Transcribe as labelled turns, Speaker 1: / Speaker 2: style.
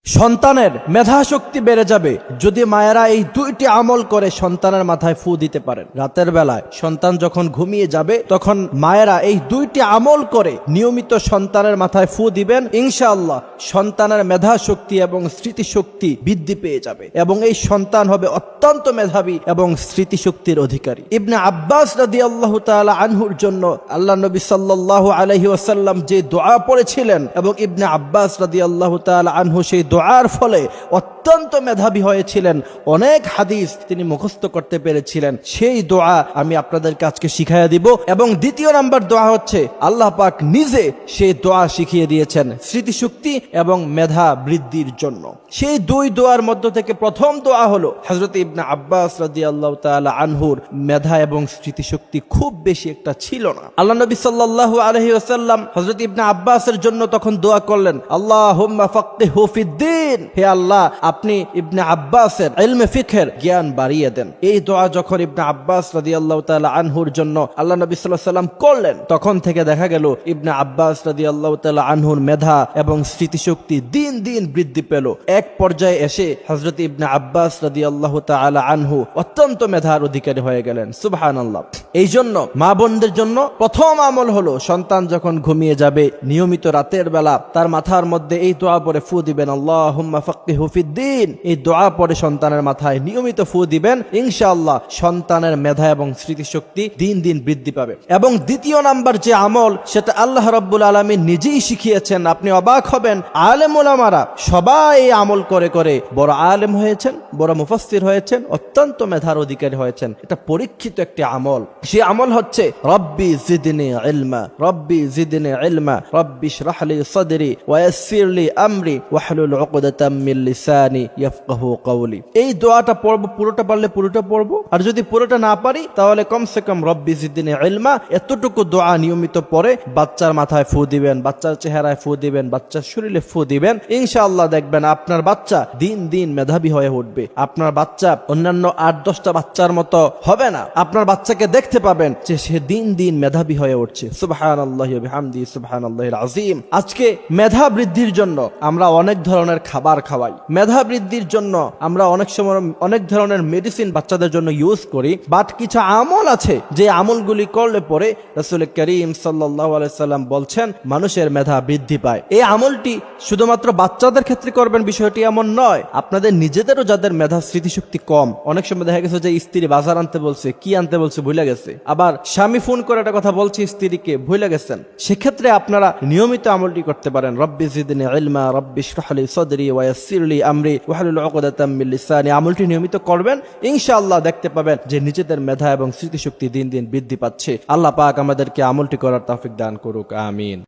Speaker 1: সন্তানের মেধা শক্তি বেড়ে যাবে যদি মায়েরা এই দুইটি আমল করে সন্তানের মাথায় ফু দিতে পারেন। রাতের বেলায় সন্তান যখন ঘুমিয়ে যাবে তখন মায়েরা এই দুইটি আমল করে নিয়মিত সন্তানের মাথায় ফু দিবেন, ইনশাআল্লাহ সন্তানের মেধা শক্তি এবং স্মৃতিশক্তি বৃদ্ধি পেয়ে যাবে এবং এই সন্তান হবে অত্যন্ত মেধাবী এবং স্মৃতিশক্তির অধিকারী। ইবনে আব্বাস রাদিয়াল্লাহু তাআলা আনহুর জন্য আল্লাহ নবী সাল্লাল্লাহু আলাইহি ওয়াসাল্লাম যে দোয়া পড়েছিলেন এবং ইবনে আব্বাস রাদিয়াল্লাহু তাআলা আনহু সেই দোয়ার ফলে অত্যন্ত মেধাবী হয়েছিলেন, অনেক হাদিস তিনি মুখস্থ করতে পেরেছিলেন। সেই দোয়া আমি আপনাদেরকে আজকে শিখাইয়া দিব এবং দ্বিতীয় নাম্বার দোয়া হচ্ছে আল্লাহ পাক নিজে সেই দোয়া শিখিয়ে দিয়েছেন স্মৃতিশক্তি এবং মেধা বৃদ্ধির জন্য। সেই দুই দোয়ার মধ্য থেকে প্রথম দোয়া হলো হযরত ইবনে আব্বাস রাদিয়াল্লাহু তাআলা আনহুর মেধা এবং স্মৃতিশক্তি খুব বেশি একটা ছিল না। আল্লাহ নবী সাল্লাল্লাহু আলাইহি ওয়াসাল্লাম হযরত ইবনে আব্বাসের জন্য তখন দোয়া করলেন, আল্লাহুম্মা ফাক্কিহু ফিদ্দীন, হে আল্লাহ আপনি ইবনে আব্বাসের ইলমে ফিকহের জ্ঞান বাড়িয়ে দেন। এই দোয়া যখন ইবনে আব্বাস রাদিয়াল্লাহু তাআলা আনহুর জন্য আল্লাহ নবী সাল্লাল্লাহু আলাইহি ওয়াসাল্লাম করলেন, তখন থেকে দেখা গেল ইবনে আব্বাস রাদিয়াল্লাহু তাআলা আনহুর মেধা এবং স্মৃতিশক্তি দিন দিন বৃদ্ধি পেল। এক পর্যায়ে এসে হযরত ইবনে আব্বাস রাদিয়াল্লাহু তাআলা আনহু অত্যন্ত মেধার অধিকারী হয়ে গেলেন। সুবহানাল্লাহ। এই জন্য মা বোনদের জন্য প্রথম আমল হলো সন্তান যখন ঘুমিয়ে যাবে নিয়মিত রাতের বেলা তার মাথার মধ্যে এই দোয়া পড়ে ফু দিবেন, আল্লাহুম্মা ফাক্কিহু ফিদ্দীন। এই দোয়া পড়ে সন্তানের মাথায় নিয়মিত ফু দিবেন, ইনশাআল্লাহ সন্তানের মেধা এবং স্মৃতিশক্তি দিন দিন বৃদ্ধি পাবে। এবং দ্বিতীয় নাম্বার যে আমল সেটা আল্লাহ রাব্বুল আলামিন নিজেই শিখিয়েছেন। আপনি অবাক হবেন, আলেম উলামারা সবাই এই আমল করে করে বড় আলেম হয়েছেন, বড় মুফাসসির হয়েছেন, অত্যন্ত মেধার অধিকারী হয়েছেন। এটা পরীক্ষিত একটি আমল। সেই আমল হচ্ছে রব্বি জিদনি ইলমা, রব্বি জিদনি ইলমা, রব্বি ইশরাহ লি সাদরি ওয়া ইয়াসসির লি আমরি ওয়াহলুল উকদাতাম মিন লিসানি ইয়াফকাহু কওলি। এই দোয়াটা পড়ব, পুরোটা পারলে পুরোটা পড়ব, আর যদি পুরোটা না পারি তাহলে কমসে কম রব্বি জিদনি ইলমা এতটুকু দোয়া নিয়মিত পড়ে বাচ্চার মাথায় ফু দিবেন, বাচ্চার চেহারায় ফু দিবেন, বাচ্চার শরীরে ফু দিবেন, ইনশাআল্লাহ দেখবেন আপনার বাচ্চা দিন দিন মেধাবী হয়ে উঠবে। আপনার বাচ্চা অন্যান্য 8-10টা বাচ্চার মতো হবে না। আপনার বাচ্চাকে দেখতে পাবেন যে সে দিন দিন মেধাবী হয়ে উঠছে। সুবহানাল্লাহি ওয়া বিহামদিহি সুবহানাল্লাহিল আযীম। আজকে মেধা বৃদ্ধির জন্য আমরা অনেক ধরনের খাবার খাওয়াই, মেধা বৃদ্ধির জন্য আমরা অনেক সময় অনেক ধরনের মেডিসিন বাচ্চাদের জন্য ইউজ করি, বাট কিছু আমল আছে যে আমলগুলি করলে পরে রাসূল করিম সাল্লাল্লাহু আলাইহি সাল্লাম বলছেন মানুষের মেধা বৃদ্ধি পায়। এই আমলটি শুধুমাত্র বাচ্চাদের ক্ষেত্রে করবেন বিষয়টি এমন নয়, আপনাদের নিজেদেরও যাদের মেধা স্মৃতিশক্তি কম, অনেক সময় দেখা গেছে যে স্ত্রী বাজার আনতে বলছে, কি আনতে বলছে ভুলে গেছে, আবার স্বামী ফোন করে একটা কথা বলছে স্ত্রীকে ভুলে গেছেন, সেক্ষেত্রে আপনারা নিয়মিত আমলটি করতে পারেন। রব্বি জিদনি ইলমা, রব্বি ইশরাহ লি সাদরি ওয়া ইয়াসসির লি আমরি ওয়াহলুল উকদাতাম মিন লিসানি। আমলটি নিয়মিত করবেন, ইনশাআল্লাহ দেখতে পাবেন যে নিজেদের মেধা এবং স্মৃতিশক্তি দিন দিন বৃদ্ধি পাচ্ছে। আল্লাহ পাক আমাদেরকে আমলটি করার তৌফিক দান করুক, আমিন।